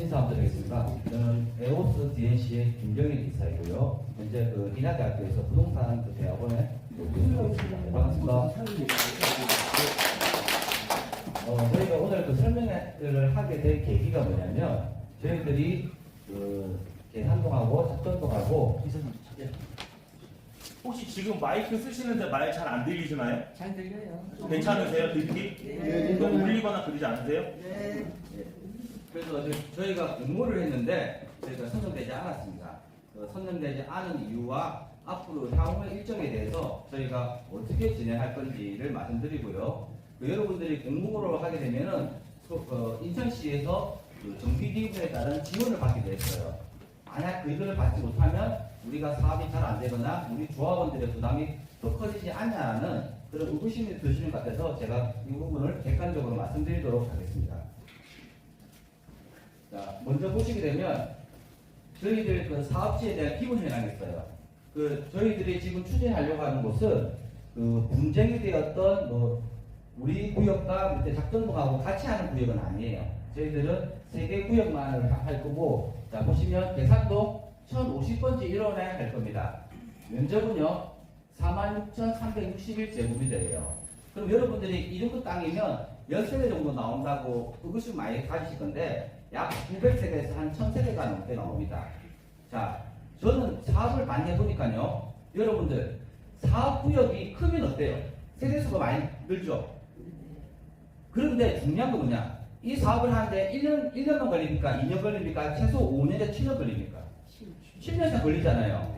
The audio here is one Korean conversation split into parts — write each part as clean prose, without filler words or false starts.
인사드리겠습니다. 저는 에오스 DNC의 김정일 이사이고요. 현재 인하대학교에서 부동산 대학원에 교수로 있습니다. 반갑습니다. 저희가 오늘 설명회를 하게 된 계기가 뭐냐면 저희들이 계산동하고 작전동하고 혹시 지금 마이크 쓰시는데 말 잘 안 들리시나요? 잘 들려요. 괜찮으세요? 듣기? 네. 너무 울리거나 그러지 않으세요? 네. 그래서 저희가 공모를 했는데 저희가 선정되지 않았습니다. 선정되지 않은 이유와 앞으로 향후의 일정에 대해서 저희가 어떻게 진행할 건지를 말씀드리고요. 여러분들이 공모를 하게 되면은 인천시에서 정비기금에 따른 지원을 받게 됐어요. 만약 그들을 받지 못하면 우리가 사업이 잘 안 되거나 우리 조합원들의 부담이 더 커지지 않냐는 그런 의구심이 드시는 것 같아서 제가 이 부분을 객관적으로 말씀드리도록 하겠습니다. 자, 먼저 보시게 되면 저희들 사업지에 대한 기본 현황이 있어요. 저희들이 지금 추진하려고 하는 곳은 분쟁이 되었던 우리 구역과 밑에 작전동하고 같이 하는 구역은 아니에요. 저희들은 3개 구역만을 할 거고, 자, 보시면 계산동 1050번지 1원에 할 겁니다. 면적은요, 46,361제곱미터예요. 그럼 여러분들이 이 정도 땅이면 10세대 정도 나온다고 의구심 많이 가지실 건데, 약 900세대에서 한 1000세대가 넘게 나옵니다. 자, 저는 사업을 많이 해보니까요, 여러분들, 사업구역이 크면 어때요? 세대수가 많이 늘죠? 그런데 중요한 건 뭐냐? 이 사업을 하는데 1년만 걸립니까? 2년 걸립니까? 최소 5년에서 7년 걸립니까? 10년 이상 걸리잖아요.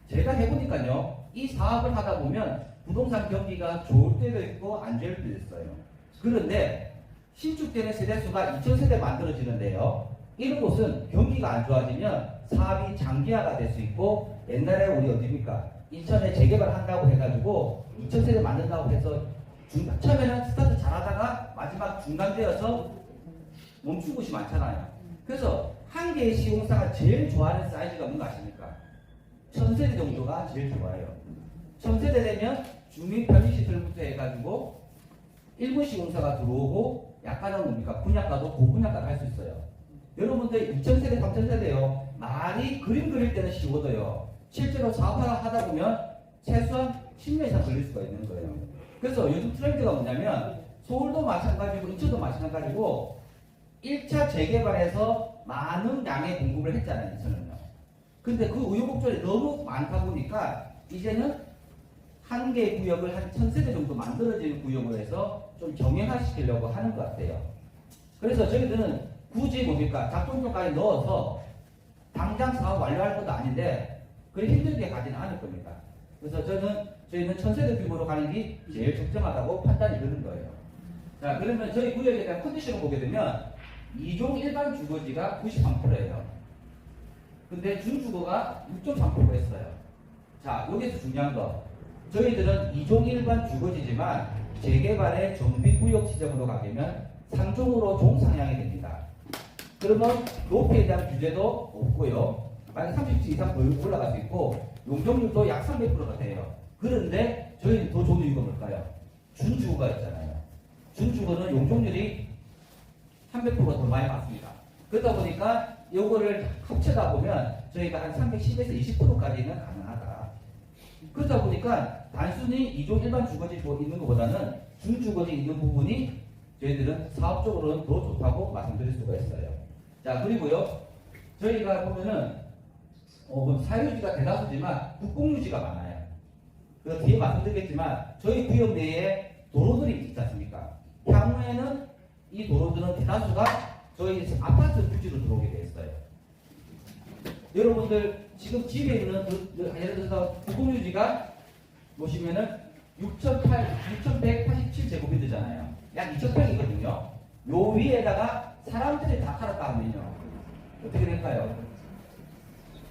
제가 해보니까요, 이 사업을 하다 보면 부동산 경기가 좋을 때도 있고 안 좋을 때도 있어요. 그런데 신축되는 세대수가 2000세대 만들어지는데요. 이런 곳은 경기가 안 좋아지면 사업이 장기화가 될 수 있고, 옛날에 우리 어디입니까? 인천에 재개발 한다고 해가지고 2000세대 만든다고 해서 처음에는 스타트 잘하다가 마지막 중단되어서 멈춘 곳이 많잖아요. 그래서 한 개의 시공사가 제일 좋아하는 사이즈가 뭔가 아십니까? 1000세대 정도가 제일 좋아요. 1000세대 되면 주민 편의시설부터 해가지고 1군 시공사가 들어오고 약간은 뭡니까? 분양가도 고분양가를 할 수 있어요. 여러분들 2000세대, 3000세대요. 말이 그림 그릴 때는 쉬워도요. 실제로 사업하다 보면 최소한 10년 이상 걸릴 수가 있는 거예요. 그래서 요즘 트렌드가 뭐냐면 서울도 마찬가지고 인천도 마찬가지고 1차 재개발에서 많은 양의 공급을 했잖아요. 인천은요. 근데 그 우여곡절이 너무 많다 보니까 이제는 한 개의 구역을 한 1000세대 정도 만들어지는 구역으로 해서 좀 정형화시키려고 하는 것 같아요. 그래서 저희들은 굳이 뭡니까? 작동표까지 넣어서 당장 사업 완료할 것도 아닌데 그렇게 힘들게 가지는 않을 겁니다. 그래서 저희는 1000세대 규모로 가는 게 제일 적정하다고 판단이 드는 거예요. 자, 그러면 저희 구역에 대한 컨디션을 보게 되면 2종 일반 주거지가 93%예요. 근데 준주거가 6.3% 했어요. 자, 여기서 중요한 거. 저희들은 2종 일반 주거지지만 재개발의 정비구역 지정으로 가면 3종으로 종상향이 됩니다. 그러면 높이에 대한 규제도 없고요. 만약 30층 이상 더 올라갈 수 있고 용적률도 약 300%가 돼요. 그런데 저희는 더 좋은 이유가 뭘까요? 준주거가 있잖아요. 준주거는 용적률이 300%가 더 많이 받습니다. 그러다 보니까 요거를 합쳐다 보면 저희가 한 310에서 20%까지는 가능하다. 그러다 보니까 단순히 2종 일반 주거지 있는 것보다는 준주거지 있는 부분이 저희들은 사업적으로는 더 좋다고 말씀드릴 수가 있어요. 자, 그리고요, 저희가 보면은 사유지가 대다수지만 국공유지가 많아요. 그 뒤에 말씀드리겠지만 저희 구역 내에 도로들이 있지 않습니까? 향후에는 이 도로들은 대다수가 저희 아파트 부지로 들어오게 되어 있어요. 여러분들 지금 집에 있는 예를 들어서 국공유지가 보시면은 6187제곱미터잖아요. 약 2000평이거든요. 요 위에다가 사람들이 다 살았다 하면요. 어떻게 될까요?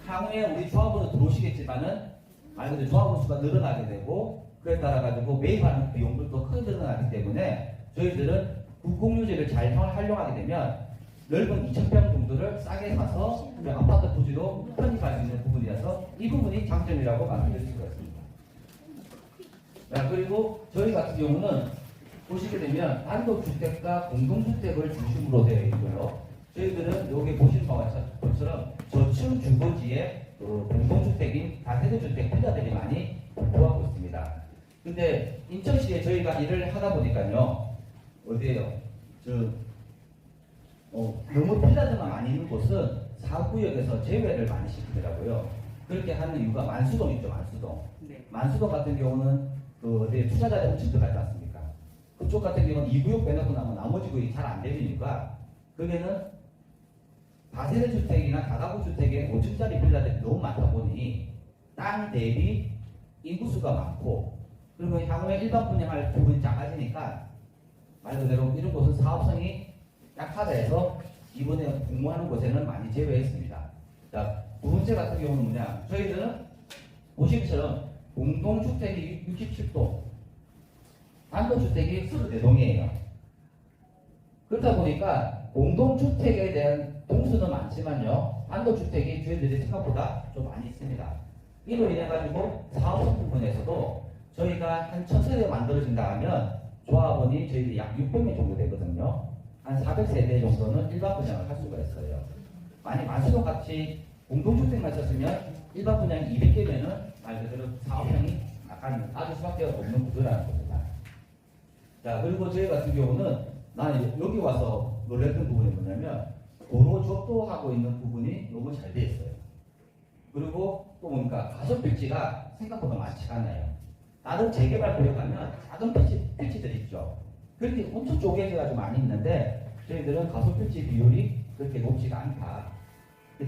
향후에 우리 조합원도 들어오시겠지만은 말 그대로 조합원 수가 늘어나게 되고 그에 따라 가지고 매입하는 비용들도 크게 늘어나기 때문에 저희들은 국공유지를 잘 활용하게 되면 넓은 2000평 정도를 싸게 사서 아파트 부지로 편입할 수 있는 부분이라서 이 부분이 장점이라고 말씀드릴 수가 있습니다. 자, 그리고 저희 같은 경우는 보시게 되면 단독주택과 공동주택을 중심으로 되어 있고요. 저희들은 여기 보시는 바와 것처럼 저층 주거지에 공동주택인 다세대 주택 투자들이 많이 들어오고 있습니다. 근데 인천시에 저희가 일을 하다 보니까요, 어디에요? 너무 필라드가 많이 있는 곳은 사구역에서 제외를 많이 시키더라고요. 그렇게 하는 이유가 만수동 있죠, 만수동. 네. 만수동 같은 경우는 어디 투자자들 엄청 들어가지 않습니까? 그쪽 같은 경우는 2구역 빼놓고 나면 나머지 구역이 잘 안 되니까 거기는 다세대 주택이나 다가구 주택에 5층짜리 빌라들이 너무 많다 보니 땅 대비 인구수가 많고 그리고 향후에 일반 분양할 부분이 작아지니까 말 그대로 이런 곳은 사업성이 약하다 해서 이번에 공모하는 곳에는 많이 제외했습니다. 자, 두 번째 같은 경우는 뭐냐? 저희들은 보시기처럼 공동주택이 67동, 단독주택이 24동이에요. 그렇다 보니까 공동주택에 대한 동수는 많지만요, 단독주택이 저희들이 생각보다 좀 많이 있습니다. 이로 인해 가지고 사업성 부분에서도 저희가 한 1000세대 만들어진다 하면 조합원이 저희들이 약 600명 정도 되거든요. 한 400세대 정도는 일반 분양을 할 수가 있어요. 만약 만수동 같이 공동주택만 썼으면 일반 분양이 200개면은 말 그대로 사업형이 약간 빠질 수밖에 없는 구조라는 겁니다. 자, 그리고 저희 같은 경우는 나는 여기 와서 놀랬던 부분이 뭐냐면 도로 접도하고 있는 부분이 너무 잘 돼 있어요. 그리고 또 보니까 가솔필지가 생각보다 많지 않아요. 다른 재개발 구역 가면 작은 필지들이 있죠. 그렇게 엄청 쪼개져가지고 많이 있는데 저희들은 가솔필지 비율이 그렇게 높지가 않다.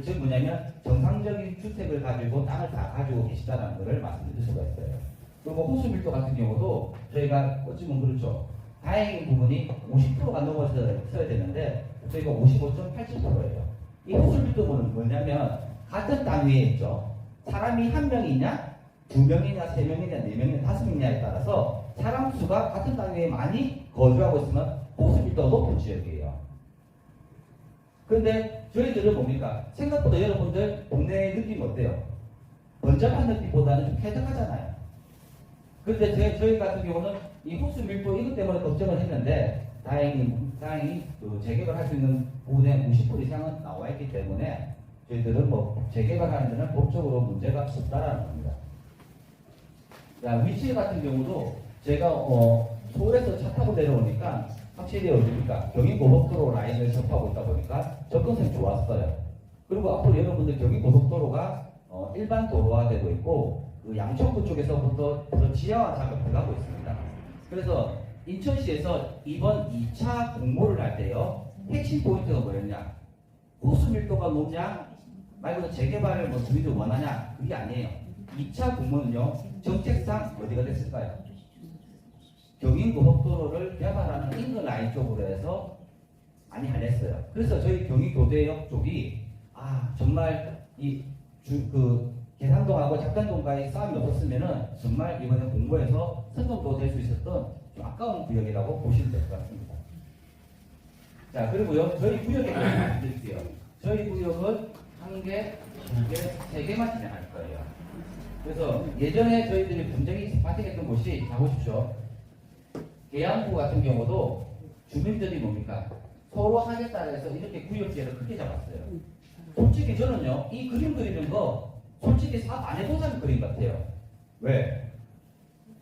즉 뭐냐면 정상적인 주택을 가지고 땅을 다 가지고 계시다는 것을 말씀드릴 수가 있어요. 그리고 호수 밀도 같은 경우도 저희가 어찌보면 그렇죠. 다행인 부분이 50%가 넘어서야 되는데 저희가 55.87%예요. 이 호수 밀도는 뭐냐면 같은 땅 위에 있죠. 사람이 한 명이 있냐, 두 명이냐, 세 명이냐, 네 명이냐, 다섯 명이냐에 따라서 사람 수가 같은 땅 위에 많이 거주하고 있으면 호수 밀도가 높은 지역이에요. 그런데 저희들은 뭡니까? 생각보다 여러분들 동네 느낌 어때요? 번잡한 느낌보다는 좀 쾌적하잖아요. 그런데 저희 같은 경우는 이 호수 밀도 이것 때문에 걱정을 했는데 다행히 그 재개발할 수 있는 부분의 90% 이상은 나와 있기 때문에 저희들은 뭐 재개발하는 데는 법적으로 문제가 없다라는 겁니다. 자, 위치 같은 경우도 제가 서울에서 차 타고 내려오니까 확실히 어디입니까? 경인고속도로 라인을 접하고 있다 보니까 접근성이 좋았어요. 그리고 앞으로 여러분들 경인고속도로가 일반 도로화되고 있고 그 양천구 쪽에서부터 더 지하화 작업을 하고 있습니다. 그래서 인천시에서 이번 2차 공모를 할 때요, 핵심 포인트가 뭐였냐? 호수 밀도가 높냐? 말 그대로 재개발을 뭐 주민들 원하냐? 그게 아니에요. 2차 공모는요, 정책상 어디가 됐을까요? 경인고속도로를 개발하는 인근 라인 쪽으로 해서 많이 할랬어요. 그래서 저희 경인교대역 쪽이 정말 계산동하고 작전동과의 싸움이 없었으면은 정말 이번에 공모에서 선정도 될 수 있었던 좀 아까운 구역이라고 보시면 될 것 같습니다. 자, 그리고요, 저희 구역에 대해서 말씀드릴게요. 저희 구역은 1개, 2개, 3개만 진행할 거예요. 그래서 예전에 저희들이 분쟁이 발생했던 곳이, 자 보십시오. 계양구 같은 경우도 주민들이 뭡니까? 서로 하에 따라서 이렇게 구역제를 크게 잡았어요. 솔직히 저는요, 이 그림 그리는 거 솔직히 사업 안 해보자는 그림 같아요. 왜?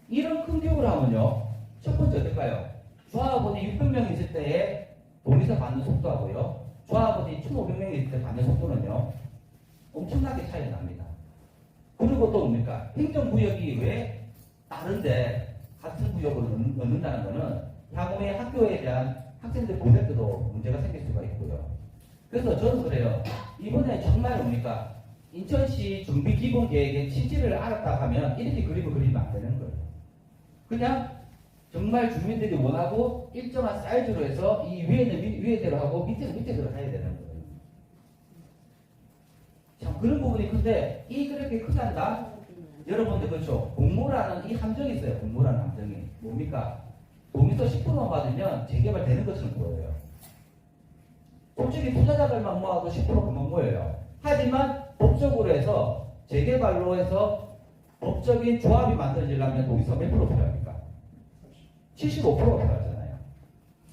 이런 큰 기업을 하면요, 첫 번째 어떨까요? 조합원이 600명 있을 때에 동의서 받는 속도하고요, 조합원이 1,500명 있을 때 받는 속도는요, 엄청나게 차이가 납니다. 그리고 또 뭡니까? 행정구역이 왜 다른데 같은 구역을 넣는다는 것은 향후에 학교에 대한 학생들 보낼 때도 문제가 생길 수가 있고요. 그래서 저는 그래요. 이번에 정말 뭡니까? 인천시 정비기본계획의 취지를 알았다 하면 이렇게 그림을 그리면 안 되는 거예요. 그냥 정말 주민들이 원하고 일정한 사이즈로 해서 이 위에는 위에대로 하고 밑에는 밑에대로 해야 되는 거예요. 참 그런 부분이 큰데 이 그렇게 크단다? 여러분들 그렇죠? 공모라는 이 함정이 있어요. 공모라는 함정이. 뭡니까? 동의서 10%만 받으면 재개발 되는 것처럼 보여요. 솔직히 투자자들만 모아도 10% 금방 모여요. 하지만 법적으로 해서 재개발로 해서 법적인 조합이 만들어지려면 동의서 몇 프로 필요합니까? 75%가 필요하잖아요.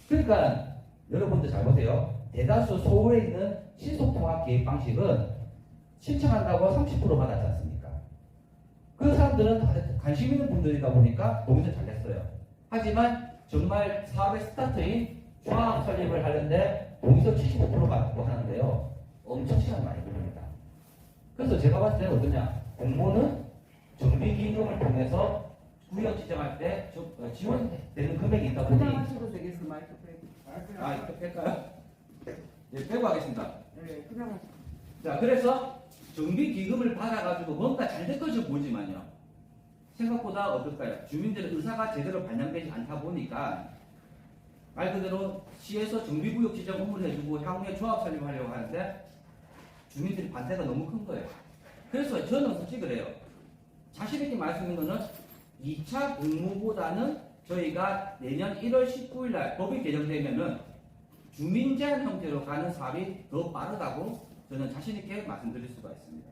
그러니까 여러분들 잘 보세요. 대다수 서울에 있는 신속통합 계획 방식은 신청한다고 30% 받았지 않습니까? 그 사람들은 다들 관심 있는 분들이다 보니까 동의를 잘 냈어요. 하지만 정말 사업의 스타트인 조합 설립을 하는데 동의서 75% 받고 하는데요. 엄청 시간 많이 걸립니다. 그래서 제가 봤을 때는 어떠냐? 공모는 정비기금을 통해서 구역 지정할 때 지원되는 금액이 있다 보니 그냥 하셔도 되겠어 마이크 빼고. 이거 뺄까요? 네, 빼고 하겠습니다. 네, 그냥 하셔. 자, 그래서 정비기금을 받아가지고 뭔가 잘 될 것으로 보이지만요. 생각보다 어떨까요? 주민들의 의사가 제대로 반영되지 않다 보니까 말 그대로 시에서 정비구역 지정 업무를 해주고 향후에 조합 설립하려고 하는데 주민들의 반대가 너무 큰 거예요. 그래서 저는 솔직히 그래요. 자신 있게 말씀드린 거는 2차 공모보다는 저희가 내년 1월 19일 날 법이 개정되면은 주민 제한 형태로 가는 사업이 더 빠르다고 저는 자신 있게 말씀드릴 수가 있습니다.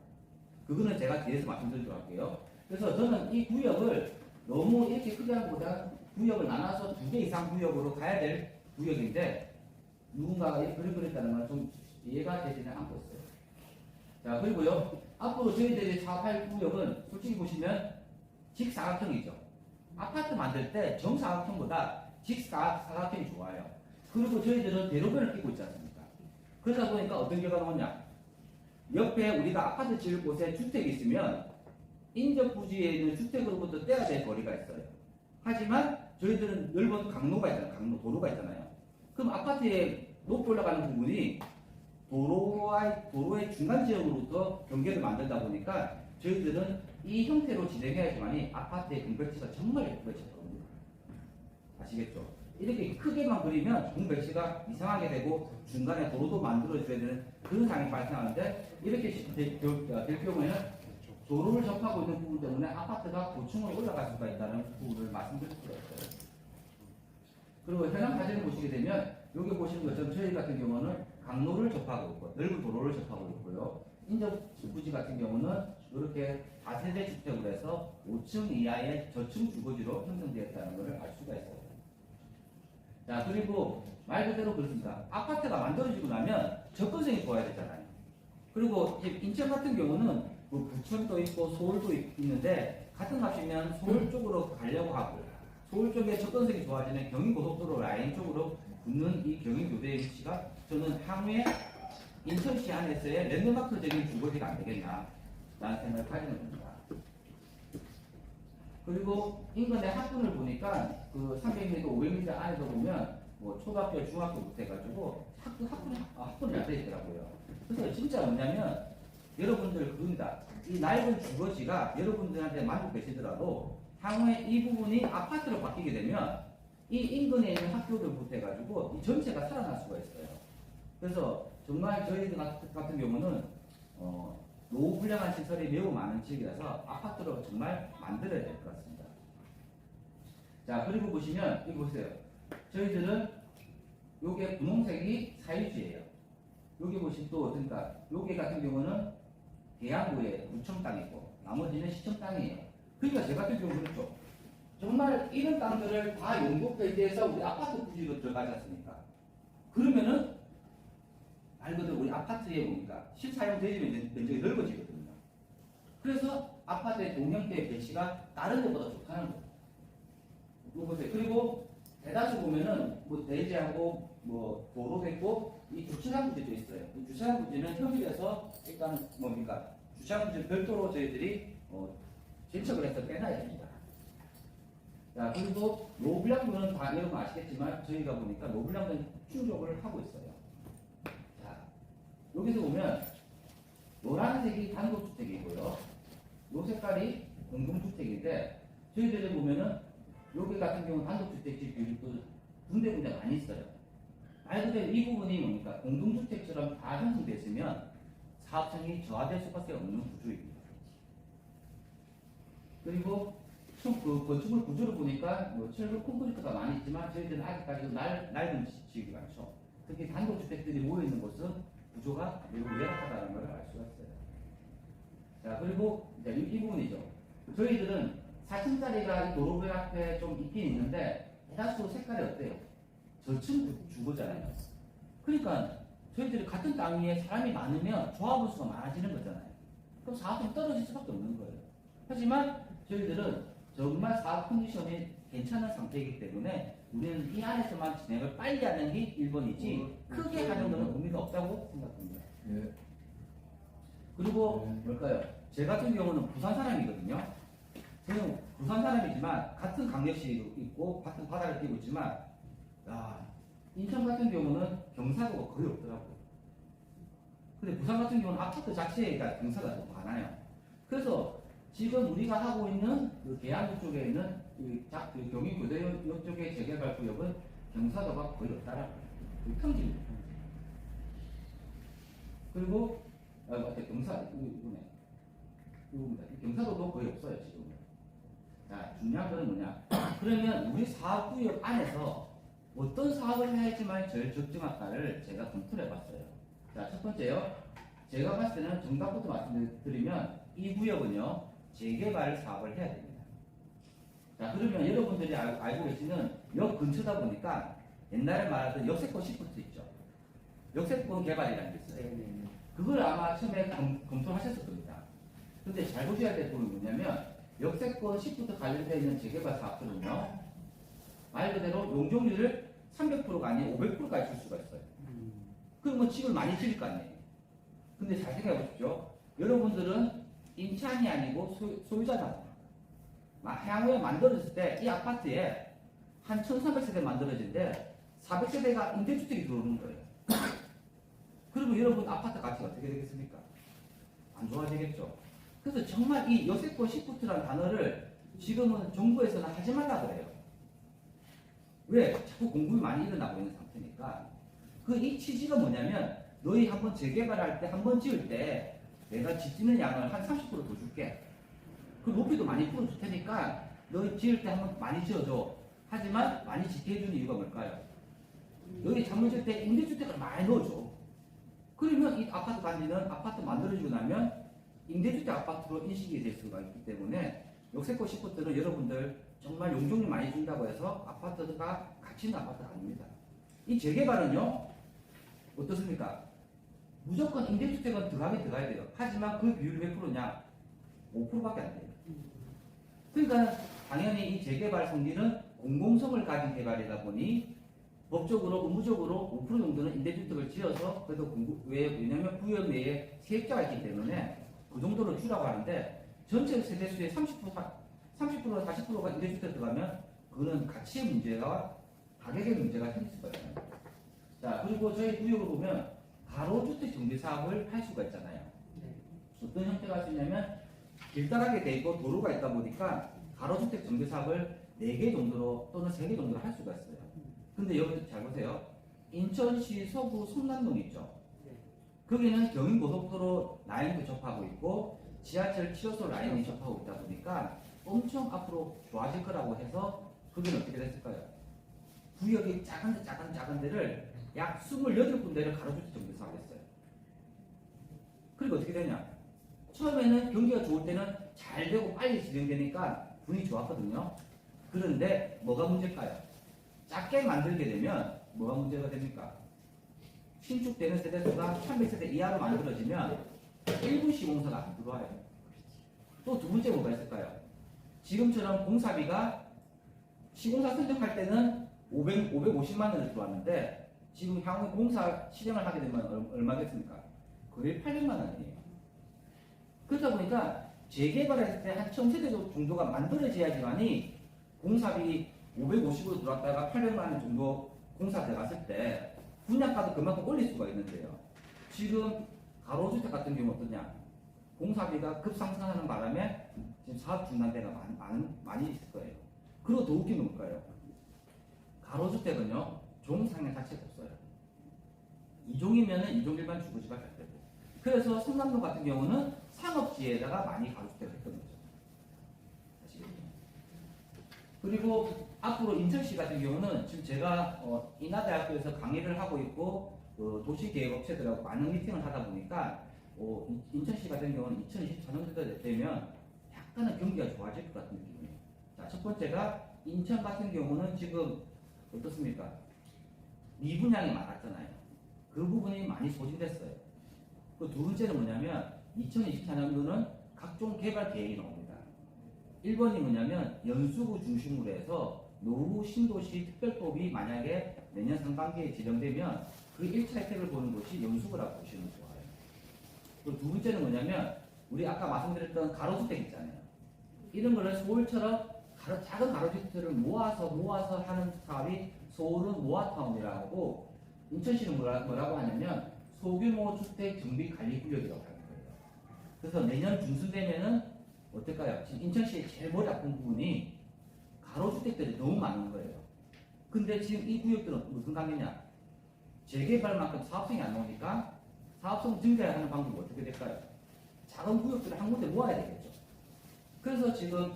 그거는 제가 뒤에서 말씀드리도록 할게요. 그래서 저는 이 구역을 너무 이렇게 크게 하는 것보다 구역을 나눠서 2개 이상 구역으로 가야 될 구역인데 누군가가 이렇게 그랬다는 건 좀 이해가 되지는 않고 있어요. 자, 그리고요. 앞으로 저희들이 사업할 구역은 솔직히 보시면 직사각형이죠. 아파트 만들 때 정사각형보다 직사각형이 좋아요. 그리고 저희들은 대로변을 끼고 있지 않습니까? 그러다 보니까 어떤 결과가 나오냐? 옆에 우리가 아파트 지을 곳에 주택이 있으면 인접 부지에 있는 주택으로부터 떼야 될 거리가 있어요. 하지만 저희들은 넓은 강로가 있잖아요. 강로, 도로가 있잖아요. 그럼 아파트에 높이 올라가는 부분이 도로의 중간 지역으로부터 경계를 만들다 보니까 저희들은 이 형태로 진행해야지만이 아파트의 공백지가 정말 예쁘게 질 겁니다. 아시겠죠? 이렇게 크게만 그리면 공백지가 이상하게 되고 중간에 도로도 만들어줘야 되는 그런 상황이 발생하는데 이렇게 될 경우에는 도로를 접하고 있는 부분 때문에 아파트가 고층으로 올라갈 수가 있다는 부분을 말씀드릴 수가 있어요. 그리고 현황 사진을 보시게 되면 여기 보시는 것처럼 저희 같은 경우는 강로를 접하고 있고 넓은 도로를 접하고 있고요. 인접 부지 같은 경우는 이렇게 다세대 주택으로 해서 5층 이하의 저층 주거지로 형성되었다는 것을 알 수가 있어요. 자, 그리고 말 그대로 그렇습니다. 아파트가 만들어지고 나면 접근성이 좋아야 되잖아요. 그리고 이제 인천 같은 경우는 뭐 부천도 있고 서울도 있는데 같은 값이면 서울 쪽으로 가려고 하고 서울 쪽에 접근성이 좋아지는 경인고속도로 라인 쪽으로 붙는 이 경인교대의 위치가 저는 향후에 인천시 안에서의 랜드마크적인 주거지가 안 되겠나 라는 생각을 가지는 겁니다. 그리고 인근의 학군을 보니까 그 300m, 500m 안에도 보면 뭐 초등학교, 중학교부터 해가지고 학군이 안 되어 있더라고요. 그래서 진짜 뭐냐면 여러분들 그겁니다. 이 낡은 주거지가 여러분들한테 만족되시더라도 향후에 이 부분이 아파트로 바뀌게 되면 이 인근에 있는 학교들부터 해가지고 이 전체가 살아날 수가 있어요. 그래서 정말 저희들 같은 경우는 노후 불량한 시설이 매우 많은 지역이라서 아파트로 정말 만들어야 될 것 같습니다. 자, 그리고 보시면 이거 보세요. 저희들은 요게 분홍색이 사유지예요. 여기 보시면 또 어떤가? 요게 같은 경우는 계양구의 구청 땅이고 나머지는 시청 땅이에요. 그러니까 제 같은 경우는 그렇죠. 정말 이런 땅들을 다 용도폐지해서 우리 아파트 부지로 들어가지 않습니까? 그러면은 말 그대로 우리 아파트에 보니까 실사용 대지면 면적이 넓어지거든요. 그래서 아파트의 동형대 배치가 다른 데보다 좋다는 거예요. 이거 보세요. 그리고 대다수 보면은 뭐 대지하고 뭐 도로도 있고 이 주차장 부지도 있어요. 이 주차장 부지는 협의해서 일단 뭡니까? 주차장 부지 별도로 저희들이 진척을 해서 빼놔야 됩니다. 자, 그리고 노블량도는 다 여러분 아시겠지만 저희가 보니까 노블량도는 충족을 하고 있어요. 자, 여기서 보면 노란색이 단독주택이고요. 요 색깔이 공동주택인데 저희들이 보면은 여기 같은 경우 단독주택지 비율이 또 군데군데 많이 있어요. 말 그대로 이 부분이 뭡니까? 공동주택처럼 다 형성됐으면 사업성이 저하될 수밖에 없는 구조입니다. 그리고 그 건축물 구조를 보니까 뭐 철근 콘크리트가 많이 있지만 저희들은 아직까지도 낡은 지역이 많죠. 특히 단독주택들이 모여있는 곳은 구조가 매우 열악하다는 걸 알 수가 있어요. 자, 그리고 이제 이 부분이죠. 저희들은 4층짜리가 도로변 앞에 좀 있긴 있는데 대다수 색깔이 어때요? 저층 주거잖아요. 그러니까 저희들이 같은 땅 위에 사람이 많으면 조합원 수가 많아지는 거잖아요. 그럼 사업은 떨어질 수밖에 없는 거예요. 하지만 저희들은 정말 사업 컨디션이 괜찮은 상태이기 때문에 우리는 이 안에서만 진행을 빨리 하는 게 1번이지 크게 하는 것은 의미가 없다고 생각합니다. 예. 그리고 뭘까요? 제 같은 경우는 부산 사람이거든요. 저는 부산 사람이지만 같은 강력시도 있고 같은 바다를 뛰고 있지만 인천 같은 경우는 경사도가 거의 없더라고요. 근데 부산 같은 경우는 아파트 자체가 경사가 더 많아요. 그래서 지금 우리가 하고 있는 그 계양구 쪽에 있는 그 경인교대 쪽의 재개발 구역은 경사도가 거의 없다라고요. 평지입니다. 평지. 그리고 맞다 이거네. 이겁니다. 경사도도 거의 없어요 지금은. 자, 중요한 거는 뭐냐? 그러면 우리 사업구역 안에서 어떤 사업을 해야지만 제일 적정할까를 제가 검토를 해봤어요. 자, 첫 번째요. 제가 봤을 때는 정답부터 말씀드리면 이 구역은요 재개발 사업을 해야 됩니다. 자, 그러면 여러분들이 알고 계시는 역 근처다 보니까 옛날에 말하던 역세권 시프트 있죠. 역세권 개발이라는 게 있어요. 그걸 아마 처음에 검토하셨을 겁니다. 근데 잘 보셔야 될 부분이 뭐냐면 역세권 시프트 관련되어 있는 재개발 사업들은요 말 그대로 용적률을 300%가 아닌 500%까지 줄 수가 있어요. 그럼 뭐 집을 많이 지을 거 아니에요. 근데 잘 생각해 보십시오. 여러분들은 임차인이 아니고 소유자잖아요. 향후에 만들어졌을 때 이 아파트에 한 1300세대 만들어진데 400세대가 임대주택이 들어오는 거예요. 그러면 여러분 아파트 가치가 어떻게 되겠습니까? 안 좋아지겠죠. 그래서 정말 이 역세권 시프트라는 단어를 지금은 정부에서는 하지 말라 그래요. 왜? 자꾸 공급이 많이 일어나고 있는 상태니까. 이 취지가 뭐냐면 너희 한번 재개발할 때 한번 지을 때 내가 집 짓는 양을 한 30%더 줄게. 그 높이도 많이 풀어줄 테니까 너희 지을 때 한번 많이 지어줘. 하지만 많이 짓게 해주는 이유가 뭘까요? 너희 잠을 질 때 임대주택을 많이 넣어줘. 그러면 이 아파트 단지는 아파트 만들어지고 나면 임대주택 아파트로 인식이 될 수가 있기 때문에 역세권 시프트는 여러분들 정말 용적률 많이 준다고 해서 아파트가 가치 있는 아파트가 아닙니다. 이 재개발은요 어떻습니까? 무조건 임대주택은 들어가야 돼요. 하지만 그 비율이 몇 프로냐? 5%밖에 안 돼요. 그러니까 당연히 이 재개발 성질은 공공성을 가진 개발이다 보니 법적으로 의무적으로 5% 정도는 임대주택을 지어서 그래도 왜냐면 구역 내에 세입자가 있기 때문에 그 정도를 주라고 하는데 전체 세대수의 30%나 40%가 임대주택 들어가면 그거는 가치의 문제가 가격의 문제가 생길 수가 있어요. 자, 그리고 저희 구역을 보면 가로주택 정비 사업을 할 수가 있잖아요. 어떤 형태가 할 수 있냐면 길다랗게 돼 있고 도로가 있다 보니까 가로주택 정비 사업을 4개 정도로 또는 3개 정도로 할 수가 있어요. 근데 여기 잘 보세요. 인천시 서구 성남동 있죠. 거기는 경인고속도로 라인도 접하고 있고 지하철 7호선 라인이 접하고 있다 보니까 엄청 앞으로 좋아질 거라고 해서 거기는 어떻게 됐을까요? 구역이 작은 데를 약 28군데를 가로주택 정비 사업했어요. 그리고 어떻게 되냐? 처음에는 경기가 좋을 때는 잘 되고 빨리 진행되니까 분위기 좋았거든요. 그런데 뭐가 문제일까요? 작게 만들게 되면 뭐가 문제가 됩니까? 신축되는 세대수가 300세대 이하로 만들어지면 1분 시공사가 안 들어와요. 또 두 번째 뭐가 있을까요? 지금처럼 공사비가 시공사 선정할 때는 550만 원을 들어왔는데 지금 향후 공사 실행을 하게 되면 얼마겠습니까? 거의 800만 원이에요. 그러다 보니까 재개발했을 때 한 1000세대 정도가 만들어져야지만이 공사비 550으로 들어왔다가 800만 원 정도 공사 들어갔을 때 분양가도 그만큼 올릴 수가 있는데요. 지금 가로주택 같은 경우 어떠냐? 공사비가 급상승하는 바람에 지금 사업 중단대가 많이 있을 거예요. 그리고 더 웃긴 건 뭘까요? 가로주택은요, 종상향 자체가 없어요. 2종이면은 2종 일반 주거지가 될 거고. 그래서 성남동 같은 경우는 상업지에다가 많이 가로주택을 했던 거죠. 아시겠죠? 그리고 앞으로 인천시 같은 경우는 지금 제가 인하대학교에서 강의를 하고 있고 도시계획업체들하고 많은 미팅을 하다 보니까 인천시 같은 경우는 2024년도 되면 약간은 경기가 좋아질 것 같은 느낌이에요. 자, 첫 번째가 인천 같은 경우는 지금 어떻습니까? 미분양이 많았잖아요. 그 부분이 많이 소진됐어요. 그 두 번째는 뭐냐면 2024년도는 각종 개발 계획이 나옵니다. 1번이 뭐냐면 연수구 중심으로 해서 노후 신도시 특별법이 만약에 내년 상반기에 지정되면 그 1차 혜택을 보는 곳이 연수구라고 보시면 좋아요. 그리고 두 번째는 뭐냐면 우리 아까 말씀드렸던 가로주택 있잖아요. 이런 거를 서울처럼 작은 가로주택들을 모아서 하는 사업이 서울은 모아타운이라고 하고 인천시는 뭐라고 하냐면 소규모 주택 정비 관리 구역이라고 하는 거예요. 그래서 내년 중순 되면은 어떨까요? 지금 인천시의 제일 머리 아픈 부분이 가로주택들이 너무 많은 거예요. 근데 지금 이 구역들은 무슨 관계냐? 재개발만큼 사업성이 안 나오니까 사업성 증대하는 방법이 어떻게 될까요? 작은 구역들을 한 군데 모아야 되겠죠. 그래서 지금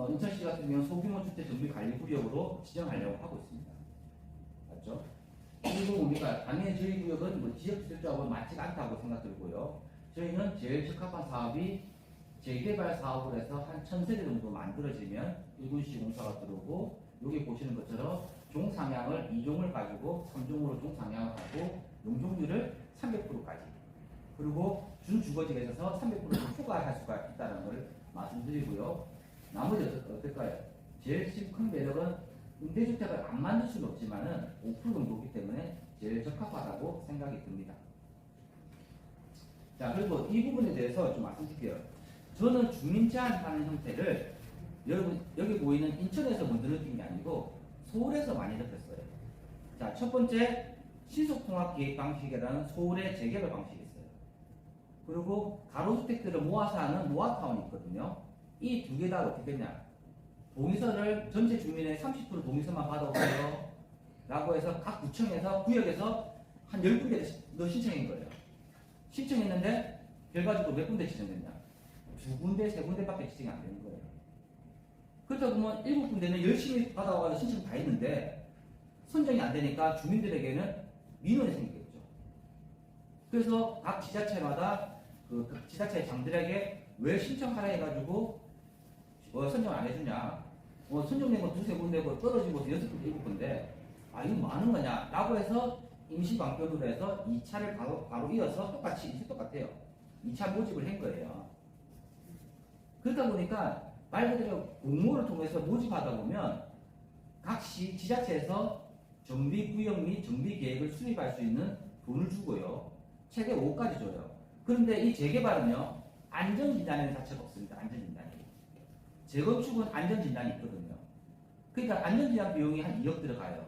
인천시 같은 경우는 소규모 주택 정비 관리 구역으로 지정하려고 하고 있습니다. 맞죠? 그리고 우리가 당연히 저희 구역은 뭐 지역주택조합은 맞지가 않다고 생각 들고요. 저희는 제일 적합한 사업이 재개발 사업을 해서 한 1000세대 정도 만들어지면 1군시 공사가 들어오고 여기 보시는 것처럼 종상향을 2종을 가지고 3종으로 종상향을 하고 용적률을 300%까지 그리고 준주거지에 있어서 300% 초과할 수가 있다는 걸 말씀드리고요. 나머지 어떨까요? 제일 큰 매력은 임대주택을 안 만들 수는 없지만은 5% 정도이기 때문에 제일 적합하다고 생각이 듭니다. 자, 그리고 이 부분에 대해서 좀 말씀드릴게요. 저는 주민 제한하는 형태를 여러분 여기 보이는 인천에서 먼저 느낀 게 아니고 서울에서 많이 느꼈어요. 자, 첫 번째 신속통합기획 방식이라는 서울의 재개발 방식이 있어요. 그리고 가로주택들을 모아서 하는 모아타운이 있거든요. 이 두 개 다 어떻게 됐냐? 동의서를 전체 주민의 30% 동의서만 받아오세요 라고 해서 각 구청에서 구역에서 한 10군데 더 신청한 거예요. 신청했는데 결과적으로 몇 군데 지정됐냐? 2군데, 3군데밖에 지정이 안 되는 거예요. 그렇다 보면 7군데는 열심히 받아와서 신청 다 했는데 선정이 안 되니까 주민들에게는 민원이 생기겠죠. 그래서 각 지자체마다 그 지자체 장들에게 왜 신청하라 해가지고 선정 안 해주냐? 선정된 거 2-3군데고 떨어진 곳은 6군데, 7군데. 아, 이거 뭐 하는 거냐? 라고 해서 임시방편으로 해서 2차를 바로 이어서 똑같이, 이제 똑같아요. 2차 모집을 한 거예요. 그러다 보니까 말 그대로 공모를 통해서 모집하다 보면 각 지자체에서 정비구역 및 정비계획을 수립할 수 있는 돈을 주고요. 최대 5억까지 줘요. 그런데 이 재개발은요, 안전진단에는 자체가 없습니다. 안전진단이. 재건축은 안전진단이 있거든요. 그러니까 안전진단 비용이 한 2억 들어가요.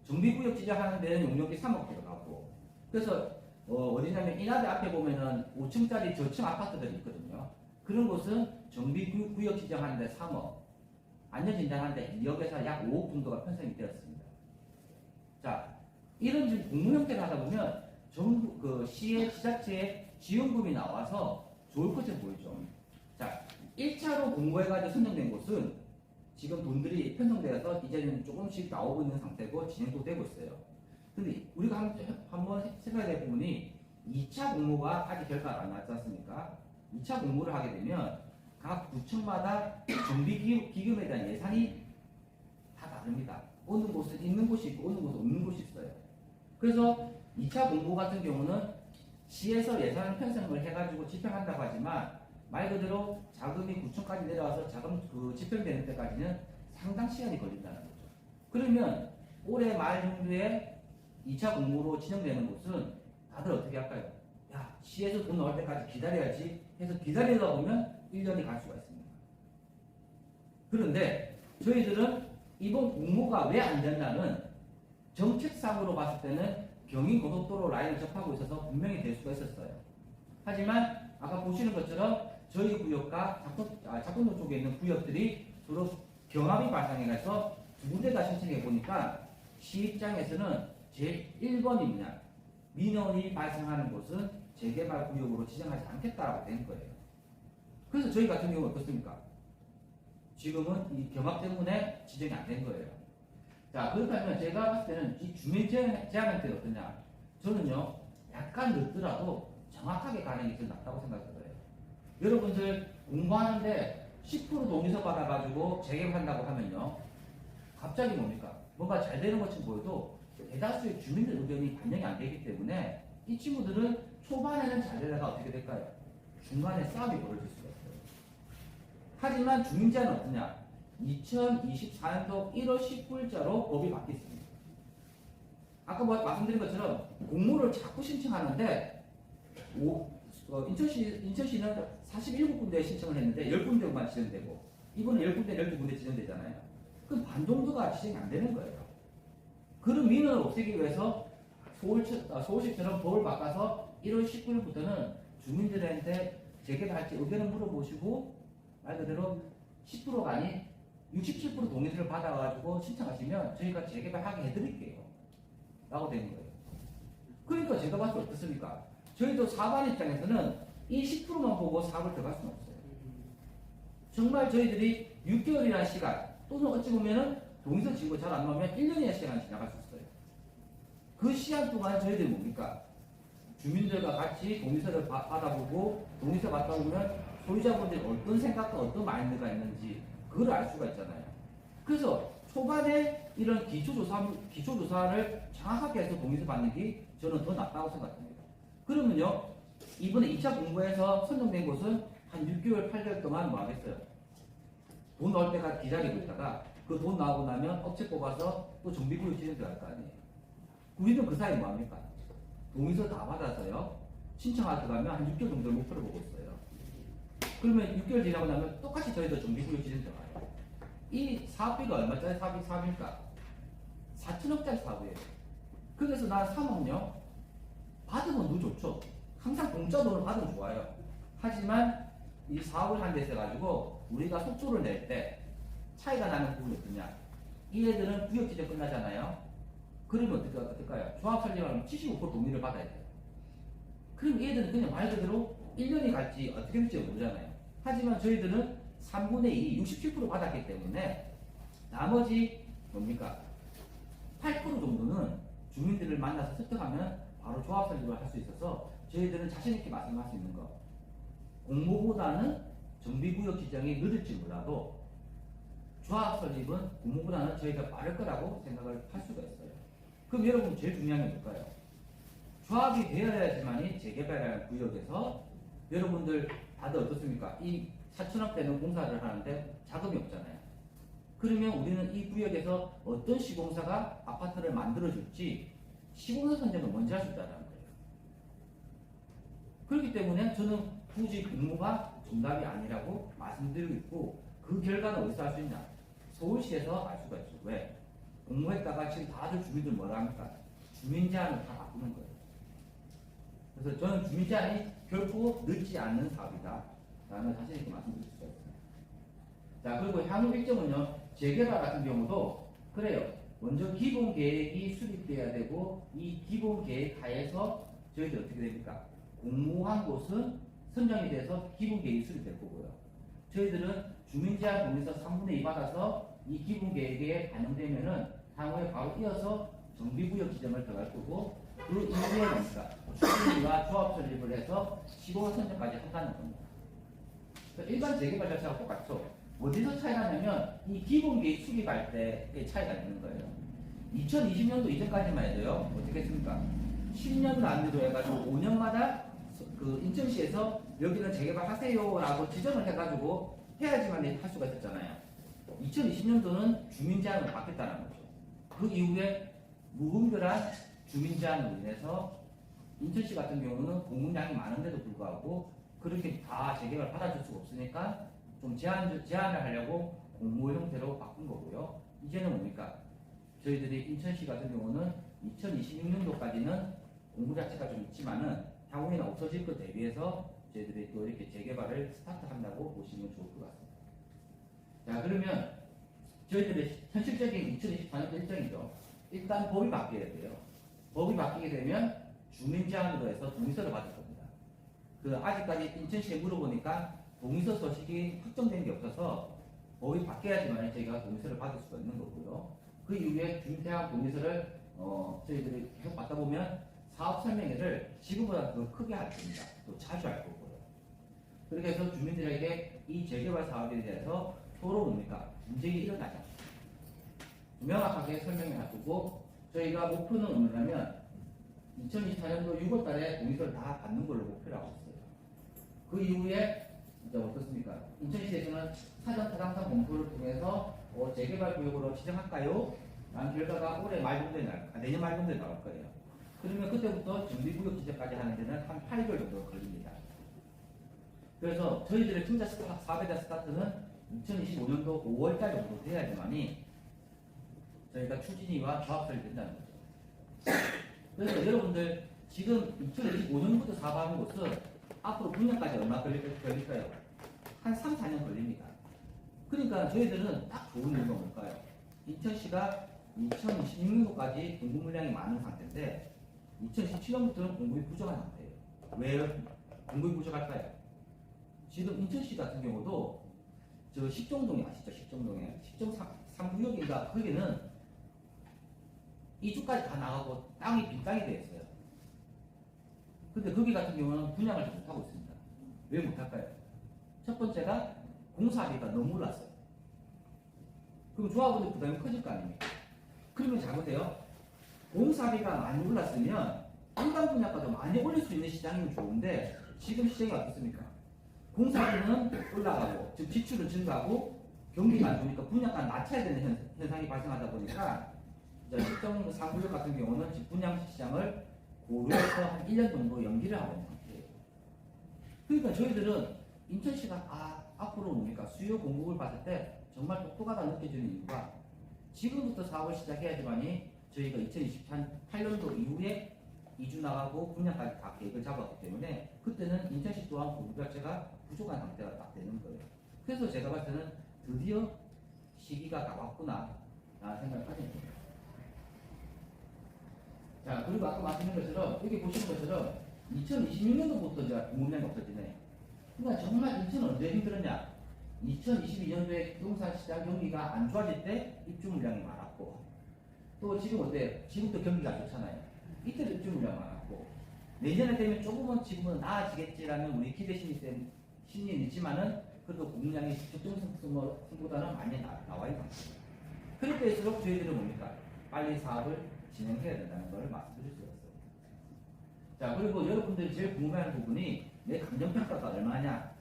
정비구역 지정하는 데는 용역이 3억 들어가고. 그래서 어디냐면 인하대 앞에 보면은 5층짜리 저층 아파트들이 있거든요. 그런 곳은 정비구역 지정하는 데 3억, 안전진단하는 데 2억에서 약 5억 정도가 편성이 되었습니다. 자, 이런 지금 공모 형태를 하다 보면 정부, 그 시의 지자체의 지원금이 나와서 좋을 것처럼 보이죠. 자, 1차로 공고해가지고 선정된 곳은 지금 돈들이 편성되어서 이제는 조금씩 나오고 있는 상태고 진행도 되고 있어요. 근데 우리가 한번 생각해야 될 부분이 2차 공모가 아직 결과가 안 나지 않습니까? 2차 공모를 하게 되면 각 구청마다 정비기금에 대한 예산이 다 다릅니다. 어느 곳은 있는 곳이 있고 어느 곳은 없는 곳이 있어요. 그래서 2차 공모 같은 경우는 시에서 예산 편성을 해가지고 집행한다고 하지만 말 그대로 자금이 구청까지 내려와서 자금 집행되는 때까지는 상당 시간이 걸린다는 거죠. 그러면 올해 말 정도에 2차 공모로 진행되는 곳은 다들 어떻게 할까요? 야, 시에서 돈 나올 때까지 기다려야지 해서 기다리다 보면 1년이 갈 수가 있습니다. 그런데 저희들은 이번 공모가 왜 안 됐냐는 정책상으로 봤을 때는 경인고속도로 라인을 접하고 있어서 분명히 될 수가 있었어요. 하지만 아까 보시는 것처럼 저희 구역과 작동동 쪽에 있는 구역들이 서로 경합이 발생해서 두 군데가 신청해 보니까 시 입장에서는 제1번입니다. 민원이 발생하는 곳은 재개발 구역으로 지정하지 않겠다라고 된 거예요. 그래서 저희 같은 경우는 어떻습니까? 지금은 이 경합 때문에 지정이 안 된 거예요. 자, 그렇다면 제가 봤을 때는 이 주민 제한한테 어떠냐? 저는요, 약간 늦더라도 정확하게 가는 게 더 낫다고 생각해요. 여러분들 공부하는데 10% 동의서 받아가지고 재개발한다고 하면요, 갑자기 뭡니까? 뭔가 잘 되는 것처럼 보여도 대다수의 주민들 의견이 반영이 안 되기 때문에 이 친구들은 초반에는 잘 되다가 어떻게 될까요? 중간에 싸움이 벌어질 수가 있어요. 하지만 주민제한은 어떠냐? 2024년도 1월 19일자로 법이 바뀌었습니다. 아까 말씀드린 것처럼 공모를 자꾸 신청하는데 인천시는 41군데에 신청을 했는데 10군데만 지정되고 이번에 10군데, 12군데 지정되잖아요. 그럼 반 정도가 지정이 안 되는 거예요. 그런 민원을 없애기 위해서 서울시처럼 법을 바꿔서 1월 19일부터는 주민들한테 재개발할지 의견을 물어보시고 말 그대로 10%가 아닌 67% 동의서를 받아가지고 신청하시면 저희가 재개발하게 해드릴게요. 라고 되는 거예요. 그러니까 제가 봤을 때 어떻습니까? 저희도 사반 입장에서는 이 10%만 보고 사업을 들어갈 수는 없어요. 정말 저희들이 6개월이라는 시간 또는 어찌 보면은 동의서 지고 잘 안 나오면 1년이라는 시간이 지나갈 수 있어요. 그 시간 동안 저희들이 뭡니까? 주민들과 같이 동의서를 받아보고 동의서 받다 보면 소유자분들이 어떤 생각과 어떤 마인드가 있는지 그걸 알 수가 있잖아요. 그래서 초반에 이런 기초조사를 정확하게 해서 동의서 받는 게 저는 더 낫다고 생각합니다. 그러면요, 이번에 2차 공부에서 선정된 곳은 한 6개월, 8개월 동안 뭐 하겠어요? 돈 나올 때까지 기다리고 있다가 그 돈 나오고 나면 업체 뽑아서 또 정비구역 지정 들어갈 거 아니에요. 우리는 그 사이 뭐 합니까? 동의서 다 받아서요, 신청하러 들어가면 한 6개월 정도 목표를 보고 있어요. 그러면 6개월 지나고 나면 똑같이 저희도 정비구역 지정 들어가요. 이 사업비가 얼마짜리 사업입니까? 4천억짜리 사업이에요. 그래서 난 3억요. 받으면 너무 좋죠. 항상 공짜 돈을 받으면 좋아요. 하지만 이 사업을 한 데 있어가지고 우리가 속초를 낼 때 차이가 나는 부분이 어떠냐? 이 애들은 구역 지정 끝나잖아요. 그러면 어떨까요? 조합 설립하면 75% 동의를 받아야 돼요. 그럼 이 애들은 그냥 말 그대로 1년이 갈지 어떻게 될지 모르잖아요. 하지만 저희들은 3분의 2, 67% 받았기 때문에 나머지 뭡니까? 8% 정도는 주민들을 만나서 설득하면 바로 조합 설립을 할 수 있어서 저희들은 자신있게 말씀할 수 있는 거. 공모보다는 정비구역 지정이 늦을지 몰라도 조합 설립은 공모보다는 저희가 빠를 거라고 생각을 할 수가 있어요. 그럼 여러분 제일 중요한 게 뭘까요? 조합이 되어야지만이 재개발하는 구역에서 여러분들 다들 어떻습니까? 이 4천억 되는 공사를 하는데 자금이 없잖아요. 그러면 우리는 이 구역에서 어떤 시공사가 아파트를 만들어줄지 시공사 선정을 먼저 할 수 있다는 거예요. 그렇기 때문에 저는 굳이 공모가 정답이 아니라고 말씀드리고 있고 그 결과는 어디서 할 수 있냐? 서울시에서 알 수가 있죠. 왜? 공모했다가 지금 다들 주민들 뭐라 합니까? 주민 제한을 다 바꾸는 거예요. 그래서 저는 주민 제한이 결코 늦지 않는 사업이다 라는 사실 있게 말씀드릴 수가 있습니다. 자, 그리고 향후 일정은요, 재개발 같은 경우도 그래요. 먼저 기본 계획이 수립돼야 되고 이 기본 계획 하에서 저희들 어떻게 됩니까? 공모한 곳은 선정이 돼서 기본 계획이 수립될 거고요. 저희들은 주민제한 동의서 3분의 2 받아서 이 기본 계획에 반영되면은 향후에 바로 이어서 정비구역 지정을 들어갈 거고 그 이후에 뭡니까? 주민과 조합 설립을 해서 시공사 선정까지 한다는 겁니다. 일반 재개발 자체가 똑같죠. 어디서 차이가 나냐면 이 기본 계획 수립할 때의 차이가 있는 거예요. 2020년도 이전까지만 해도요, 어떻게 했습니까? 10년 단위로 해가지고 5년마다 그 인천시에서 여기는 재개발 하세요라고 지정을 해가지고 해야지만 할 수가 있었잖아요. 2020년도는 주민 제한으로 바뀌었다는 거죠. 그 이후에 무분별한 주민 제한으로 인해서 인천시 같은 경우는 공급량이 많은데도 불구하고 그렇게 다 재개발 받아줄 수가 없으니까 좀 제한을 하려고 공모 형태로 바꾼 거고요. 이제는 뭡니까? 저희들이 인천시 같은 경우는 2026년도까지는 공부 자체가 좀 있지만은 향후에는 없어질 것 대비해서 저희들이 또 이렇게 재개발을 스타트한다고 보시면 좋을 것 같습니다. 자, 그러면 저희들의 현실적인 2024년도 일정이죠. 일단 법이 바뀌어야 돼요. 법이 바뀌게 되면 주민 제한으로 해서 동의서를 받을 겁니다. 그 아직까지 인천시에 물어보니까 동의서 소식이 확정된 게 없어서 법이 바뀌어야지만 저희가 동의서를 받을 수가 있는 거고요. 그 이후에 주민 제한 동의서를 저희들이 계속 받다 보면 사업 설명회를 지금보다 더 크게 할 겁니다. 또 자주 할 거고요. 그렇게 해서 주민들에게 이 재개발 사업에 대해서 서로 뭡니까? 문제가 일어나지 않습니다. 명확하게 설명해 놔두고 저희가 목표는 뭐냐면 2024년도 6월 달에 동의서를 다 받는 걸로 목표를 하고 있어요. 그 이후에 이제 어떻습니까? 인천시에서는 사전 타당성 검토를 통해서 재개발 구역으로 지정할까요? 라는 결과가 올해 말 정도에 내년 말 정도에 나올 거예요. 그러면 그때부터 정비구역 지정까지 하는 데는 한 8개월 정도 걸립니다. 그래서 저희들의 진짜 사업에 대한 스타트는 2025년도 5월달 정도 돼야지만이 저희가 추진위와 조합설이 된다는 거죠. 그래서 여러분들 지금 2025년부터 사업하는 곳은 앞으로 9년까지 얼마 걸릴까요? 한 3, 4년 걸립니다. 그러니까 저희들은 딱 좋은 이유가 뭘까요? 인천시가 2026년도까지 공급 물량이 많은 상태인데 2017년부터는 공급이 부족한 상태예요. 왜 공급이 부족할까요? 지금 인천시 같은 경우도 저 식정동에 아시죠? 식정동에 식정 3구역인가 거기는 2주까지 다 나가고 땅이 빈 땅이 되어 있어요. 근데 거기 같은 경우는 분양을 잘 못하고 있습니다. 왜 못할까요? 첫 번째가 공사비가 너무 올랐어요. 그럼 조합원들 부담이 커질 거 아닙니까? 그러면 잘 보세요. 공사비가 많이 올랐으면 일반 분양가도 많이 올릴 수 있는 시장이면 좋은데 지금 시장이 어떻습니까? 공사비는 올라가고 즉 지출은 증가하고 경기가 안 좋으니까 분양가 낮춰야 되는 현상이 발생하다 보니까 식정 3구역 같은 경우는 집 분양 시장을 고려해서 한 1년 정도 연기를 하고 있는 상태예요. 그러니까 저희들은 인천시가 앞으로 뭡니까? 수요 공급을 봤을 때 정말 똑똑하다 느껴지는 이유가 지금부터 사업을 시작해야지만이 저희가 2028년도 이후에 이주 나가고 분양까지 다 계획을 잡았기 때문에 그때는 인천시 또한 공급 자체가 부족한 상태가 딱 되는 거예요. 그래서 제가 봤을 때는 드디어 시기가 다 왔구나 라는 생각을 하게 됩니다. 자, 그리고 아까 말씀드린 것처럼 여기 보시는 것처럼 2026년도부터 이제 공급량이 없어지네. 그러니까 정말 인천은 언제 힘들었냐? 2022년도에 부동산 시장 경기가 안 좋아질 때 입주 물량이 많았고 또 지금 어때요? 지금도 경기가 좋잖아요. 이때도 입주 물량 많았고 내년에 되면 조금은 지금은 나아지겠지라는 우리 기대 심리는 있지만은 그래도 공급량이 적정성보다는 많이 나와 있는 상태입니다. 그럴 때일수록 저희들은 뭡니까? 빨리 사업을 진행해야 된다는 걸 말씀드릴 수가 있어요. 자, 그리고 여러분들이 제일 궁금해하는 부분이 내 감정평가가 얼마냐?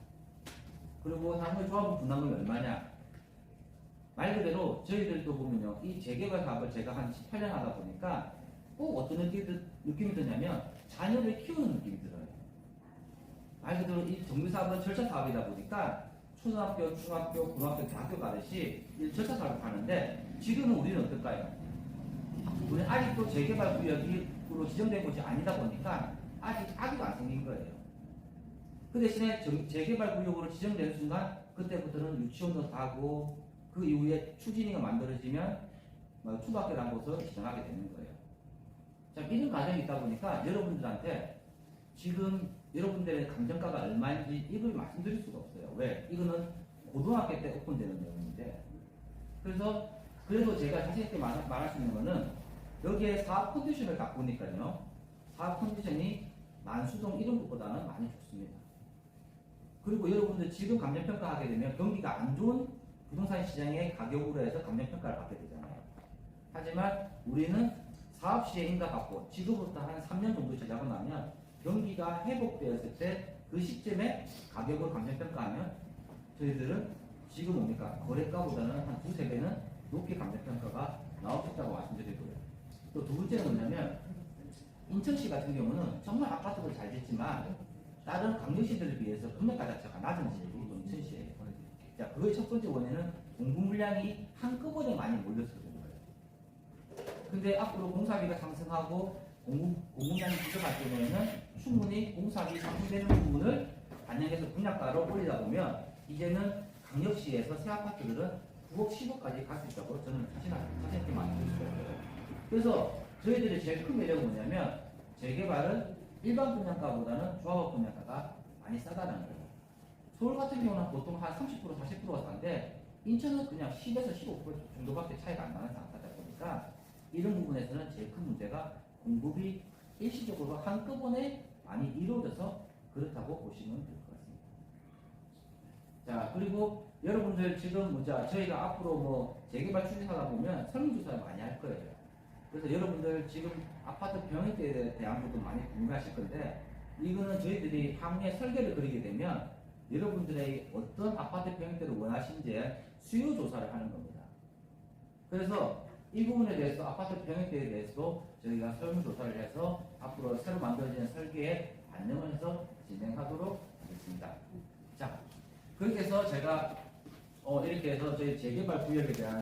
그리고 다음에 조합원 분담금이 얼마냐? 말 그대로 저희들도 보면요, 이 재개발 사업을 제가 한 18년 하다 보니까 꼭 어떤 느낌이 드냐면 자녀를 키우는 느낌이 들어요. 말 그대로 이 정비사업은 절차 사업이다 보니까 초등학교, 중학교, 고등학교, 대학교 가듯이 이 절차 사업을 하는데 지금은 우리는 어떨까요? 우리는 아직도 재개발 구역으로 지정된 곳이 아니다 보니까 아직 아기도 안 생긴 거예요. 그 대신에 재개발 구역으로 지정되는 순간 그때부터는 유치원도 가고 그 이후에 추진위가 만들어지면 초등학교라는 곳을 지정하게 되는 거예요. 자, 이런 과정이 있다 보니까 여러분들한테 지금 여러분들의 감정가가 얼마인지 이걸 말씀드릴 수가 없어요. 왜? 이거는 고등학교 때 오픈되는 내용인데 그래도 제가 자신 있게 말할 수 있는 거는 여기에 사업 컨디션을 갖고 보니까요. 사업 컨디션이 만수동 이런 것보다는 많이 좋습니다. 그리고 여러분들 지금 감정평가하게 되면 경기가 안 좋은 부동산 시장의 가격으로 해서 감정평가를 받게 되잖아요. 하지만 우리는 사업 시행인가 받고 지금부터 한 3년 정도 지나고 나면 경기가 회복되었을 때 그 시점에 가격을 감정평가하면 저희들은 지금 뭡니까? 거래가보다는 한 두세 배는 높게 감정평가가 나올 수 있다고 말씀드리고요. 또 두 번째는 뭐냐면 인천시 같은 경우는 정말 아파트도 잘 짓지만 다른 강력시들에 비해서 분양가 자체가 낮은 지역이 인천시예요. 자, 그거의 첫 번째 원인은 공급 물량이 한꺼번에 많이 몰려서 그런 거예요. 근데 앞으로 공사비가 상승하고 공급량이 부족할 경우에는 충분히 공사비 상승되는 부분을 반영해서 분양가로 올리다 보면 이제는 강력시에서 새 아파트들은 9억, 10억까지 갈 수 있다고 저는 자신 있게 말씀드릴 수가 있어요. 그래서 저희들의 제일 큰 매력은 뭐냐면 재개발은 일반 분양가보다는 조합업 분양가가 많이 싸다는 거예요. 서울 같은 경우는 보통 한 30%, 40%가 싼데 인천은 그냥 10에서 15% 정도밖에 차이가 안 나는 상태다 보니까 이런 부분에서는 제일 큰 문제가 공급이 일시적으로 한꺼번에 많이 이루어져서 그렇다고 보시면 될 것 같습니다. 자, 그리고 여러분들 지금 저희가 앞으로 재개발 추진하다 보면 설문조사를 많이 할 거예요. 그래서 여러분들 지금 아파트 병역대에 대한 것도 많이 궁금하실 건데 이거는 저희들이 향후에 설계를 그리게 되면 여러분들의 어떤 아파트 병역대를 원하시는지 수요 조사를 하는 겁니다. 그래서 이 부분에 대해서 아파트 병역대에 대해서도 저희가 설문조사를 해서 앞으로 새로 만들어지는 설계에 반영을 해서 진행하도록 하겠습니다. 자, 그렇게 해서 제가 이렇게 해서 저희 재개발 구역에 대한